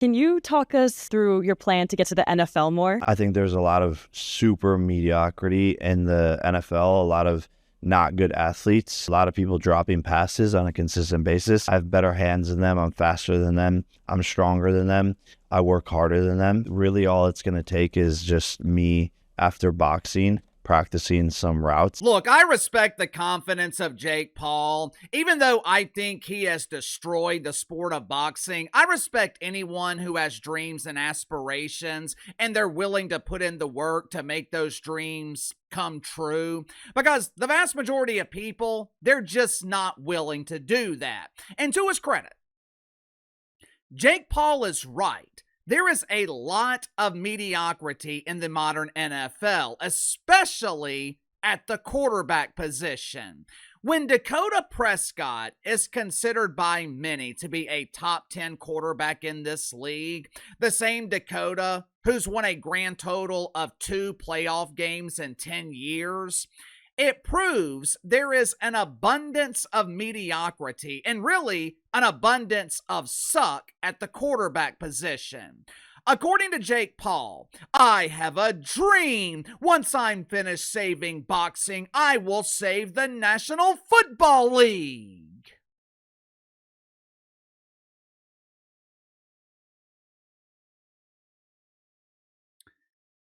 Can you talk us through your plan to get to the NFL more? I think there's a lot of super mediocrity in the NFL, a lot of not good athletes, a lot of people dropping passes on a consistent basis. I have better hands than them. I'm faster than them. I'm stronger than them. I work harder than them. Really, all it's going to take is just me after boxing, practicing some routes. Look, I respect the confidence of Jake Paul. Even though I think he has destroyed the sport of boxing, I respect anyone who has dreams and aspirations and they're willing to put in the work to make those dreams come true, because the vast majority of people, they're just not willing to do that. And to his credit, Jake Paul is right. There is a lot of mediocrity in the modern NFL, especially at the quarterback position. When Dakota Prescott is considered by many to be a top 10 quarterback in this league, the same Dakota who's won a grand total of 2 playoff games in 10 years, it proves there is an abundance of mediocrity and really an abundance of suck at the quarterback position. According to Jake Paul, I have a dream. Once I'm finished saving boxing, I will save the National Football League.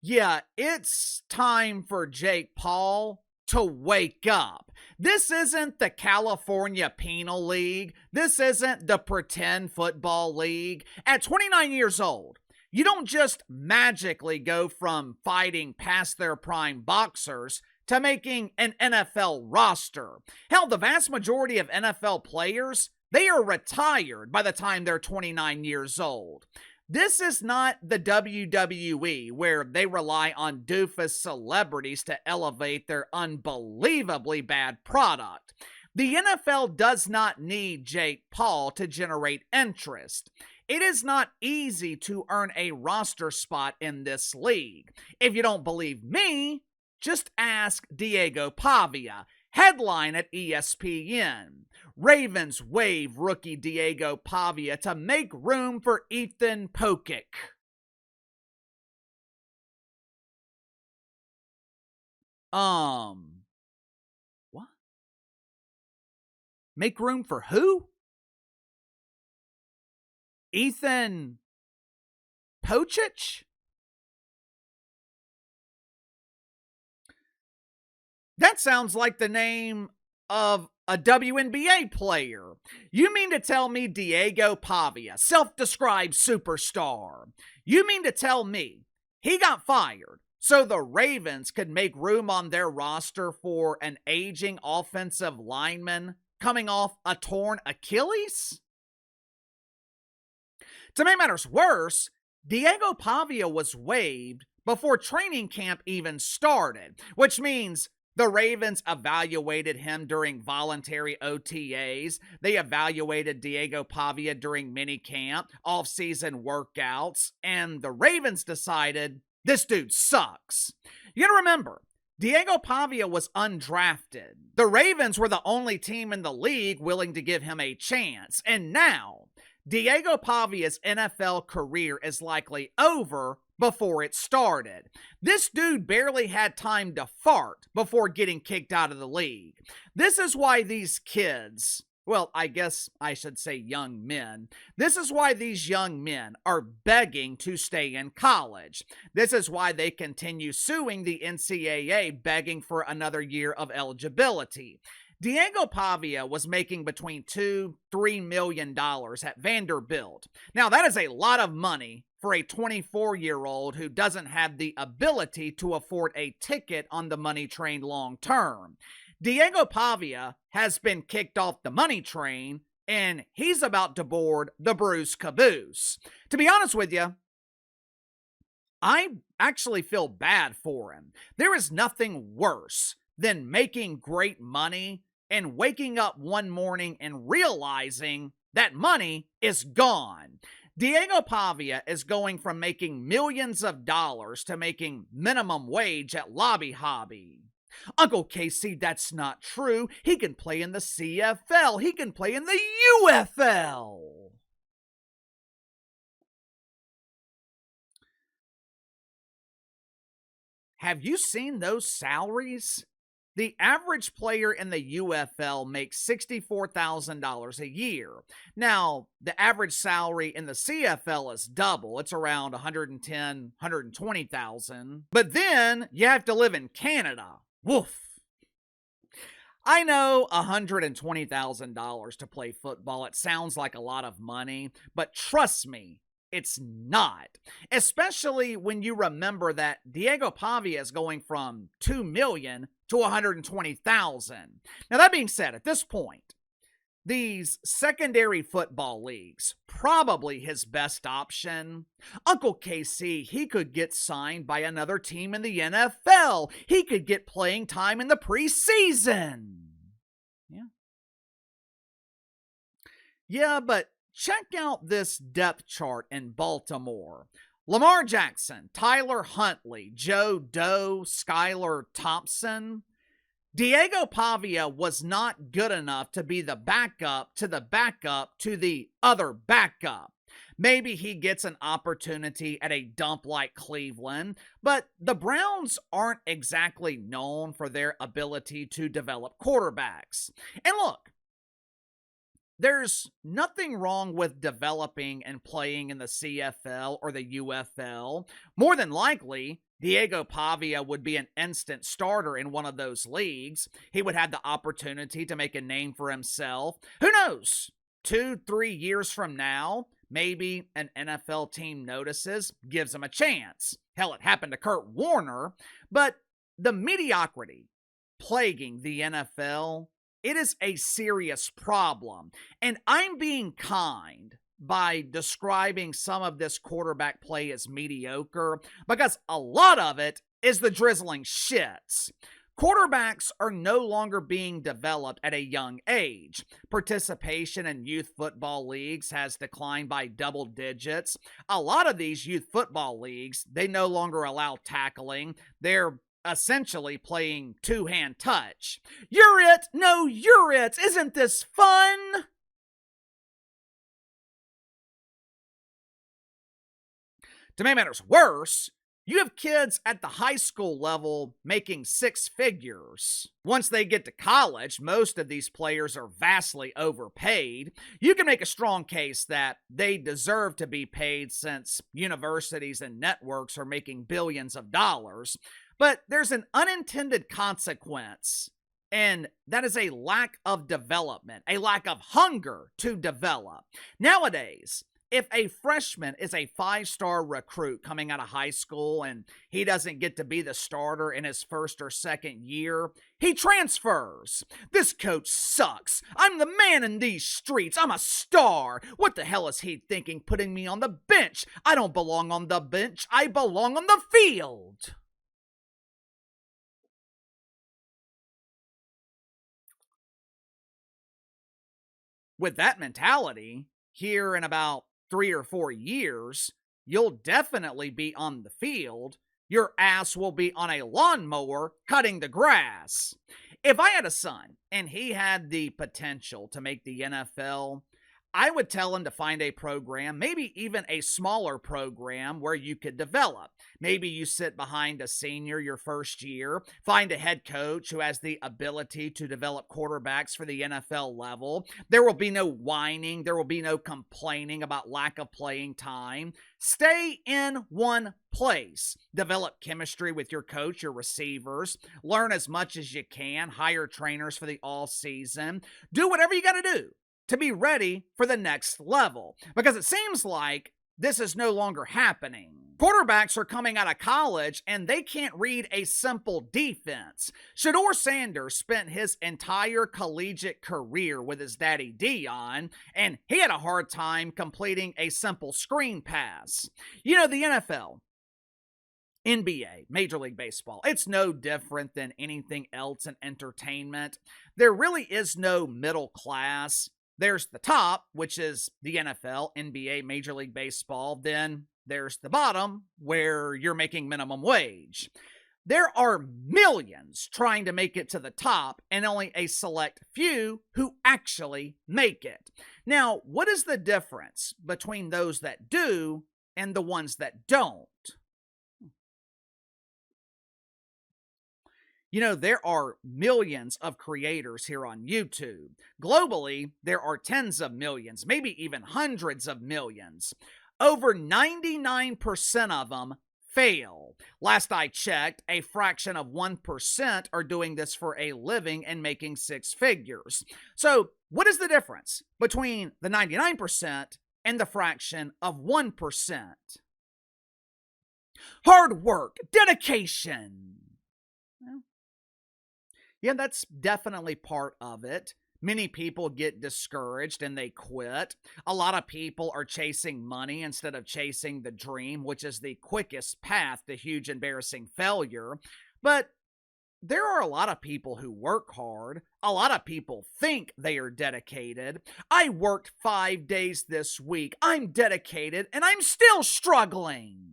Yeah, it's time for Jake Paul to wake up. This isn't the California Penal League. This isn't the pretend football league. At 29 years old, you don't just magically go from fighting past their prime boxers to making an NFL roster. Hell, the vast majority of NFL players, they are retired by the time they're 29 years old. This is not the WWE, where they rely on doofus celebrities to elevate their unbelievably bad product. The NFL does not need Jake Paul to generate interest. It is not easy to earn a roster spot in this league. If you don't believe me, just ask Diego Pavia. Headline at ESPN. Ravens waive rookie Diego Pavia to make room for Ethan Pokic. What? Make room for who? Ethan Pokic? That sounds like the name of a WNBA player. You mean to tell me Diego Pavia, self-described superstar, you mean to tell me he got fired so the Ravens could make room on their roster for an aging offensive lineman coming off a torn Achilles? To make matters worse, Diego Pavia was waived before training camp even started, which means the Ravens evaluated him during voluntary OTAs. They evaluated Diego Pavia during minicamp, offseason workouts, and the Ravens decided this dude sucks. You gotta remember, Diego Pavia was undrafted. The Ravens were the only team in the league willing to give him a chance. And now, Diego Pavia's NFL career is likely over before it started. This dude barely had time to fart before getting kicked out of the league. This is why these kids, well, I guess I should say young men, this is why these young men are begging to stay in college. This is why they continue suing the NCAA, begging for another year of eligibility. Diego Pavia was making between $2-3 million at Vanderbilt. Now, that is a lot of money for a 24-year-old who doesn't have the ability to afford a ticket on the money train long term. Diego Pavia has been kicked off the money train, and he's about to board the Bruce Caboose. To be honest with you, I actually feel bad for him. There is nothing worse than making great money and waking up one morning and realizing that money is gone. Diego Pavia is going from making millions of dollars to making minimum wage at Lobby Hobby. Uncle Casey, that's not true. He can play in the CFL. He can play in the UFL. Have you seen those salaries? The average player in the UFL makes $64,000 a year. Now, the average salary in the CFL is double. It's around 110, 120,000. But then you have to live in Canada. Woof. I know $120,000 to play football. It sounds like a lot of money, but trust me, it's not. Especially when you remember that Diego Pavia is going from $2 million to $120,000. Now, that being said, at this point, these secondary football leagues, probably his best option. Uncle KC, he could get signed by another team in the NFL. He could get playing time in the preseason. Yeah, but check out this depth chart in Baltimore. Lamar Jackson, Tyler Huntley, Joe Doe, Skylar Thompson. Diego Pavia was not good enough to be the backup to the backup to the other backup. Maybe he gets an opportunity at a dump like Cleveland, but the Browns aren't exactly known for their ability to develop quarterbacks. And look, there's nothing wrong with developing and playing in the CFL or the UFL. More than likely, Diego Pavia would be an instant starter in one of those leagues. He would have the opportunity to make a name for himself. Who knows? 2-3 years from now, maybe an NFL team notices, gives him a chance. Hell, it happened to Kurt Warner. But the mediocrity plaguing the NFL, it is a serious problem. And I'm being kind by describing some of this quarterback play as mediocre because a lot of it is the drizzling shits. Quarterbacks are no longer being developed at a young age. Participation in youth football leagues has declined by double digits. A lot of these youth football leagues, they no longer allow tackling. They're essentially playing two-hand touch. You're it! No, you're it! Isn't this fun? To make matters worse, you have kids at the high school level making six figures. Once they get to college, most of these players are vastly overpaid. You can make a strong case that they deserve to be paid since universities and networks are making billions of dollars. But there's an unintended consequence, and that is a lack of development, a lack of hunger to develop. Nowadays, if a freshman is a 5-star recruit coming out of high school and he doesn't get to be the starter in his first or second year, he transfers. This coach sucks. I'm the man in these streets. I'm a star. What the hell is he thinking putting me on the bench? I don't belong on the bench. I belong on the field. With that mentality, here in about 3 or 4 years, you'll definitely be on the field. Your ass will be on a lawnmower cutting the grass. If I had a son and he had the potential to make the NFL, I would tell him to find a program, maybe even a smaller program where you could develop. Maybe you sit behind a senior your first year, find a head coach who has the ability to develop quarterbacks for the NFL level. There will be no whining. There will be no complaining about lack of playing time. Stay in one place. Develop chemistry with your coach, your receivers. Learn as much as you can. Hire trainers for the offseason. Do whatever you got to do to be ready for the next level. Because it seems like this is no longer happening. Quarterbacks are coming out of college and they can't read a simple defense. Shedeur Sanders spent his entire collegiate career with his daddy Dion, and he had a hard time completing a simple screen pass. You know, the NFL, NBA, Major League Baseball, it's no different than anything else in entertainment. There really is no middle class. There's the top, which is the NFL, NBA, Major League Baseball. Then there's the bottom, where you're making minimum wage. There are millions trying to make it to the top, and only a select few who actually make it. Now, what is the difference between those that do and the ones that don't? You know, there are millions of creators here on YouTube. Globally, there are tens of millions, maybe even hundreds of millions. Over 99% of them fail. Last I checked, a fraction of 1% are doing this for a living and making six figures. So, what is the difference between the 99% and the fraction of 1%? Hard work, dedication. Well, yeah, that's definitely part of it. Many people get discouraged and they quit. A lot of people are chasing money instead of chasing the dream, which is the quickest path to huge, embarrassing failure. But there are a lot of people who work hard. A lot of people think they are dedicated. I worked 5 days this week. I'm dedicated and I'm still struggling.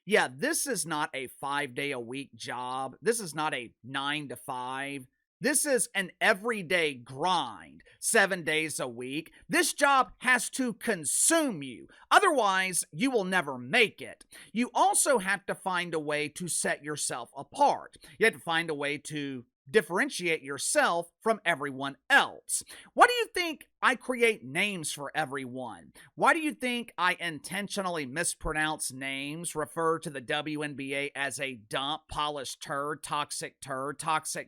Yeah, this is not a 5-day-a-week job. This is not a 9 to 5. This is an everyday grind, 7 days a week. This job has to consume you. Otherwise, you will never make it. You also have to find a way to set yourself apart. You have to find a way to differentiate yourself from everyone else. Why do you think I create names for everyone? Why do you think I intentionally mispronounce names, refer to the WNBA as a dump, polished turd, toxic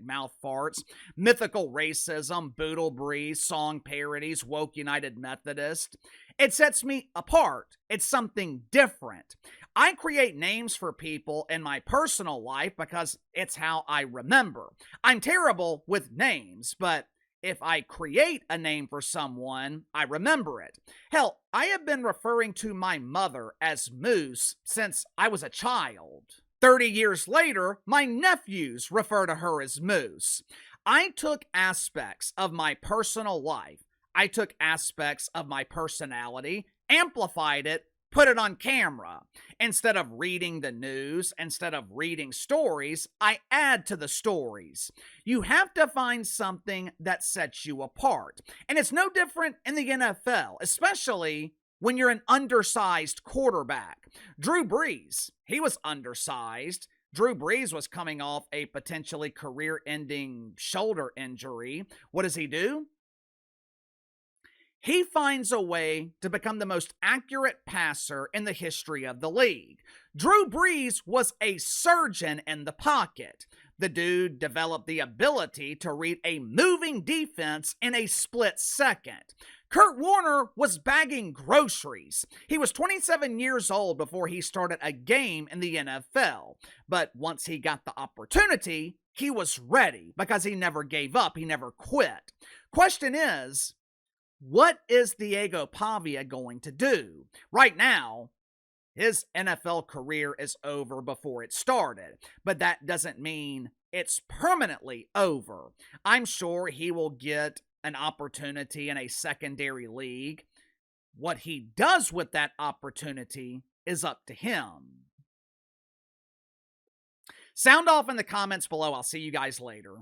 mouth farts, mythical racism, boodle breeze, song parodies, woke United Methodist? It sets me apart. It's something different. I create names for people in my personal life because it's how I remember. I'm terrible with names, but if I create a name for someone, I remember it. Hell, I have been referring to my mother as Moose since I was a child. 30 years later, my nephews refer to her as Moose. I took aspects of my personal life. I took aspects of my personality, amplified it, put it on camera. Instead of reading the news, instead of reading stories, I add to the stories. You have to find something that sets you apart. And it's no different in the NFL, especially when you're an undersized quarterback. Drew Brees, he was undersized. Drew Brees was coming off a potentially career-ending shoulder injury. What does he do? He finds a way to become the most accurate passer in the history of the league. Drew Brees was a surgeon in the pocket. The dude developed the ability to read a moving defense in a split second. Kurt Warner was bagging groceries. He was 27 years old before he started a game in the NFL. But once he got the opportunity, he was ready because he never gave up. He never quit. Question is, what is Diego Pavia going to do? Right now, his NFL career is over before it started, but that doesn't mean it's permanently over. I'm sure he will get an opportunity in a secondary league. What he does with that opportunity is up to him. Sound off in the comments below. I'll see you guys later.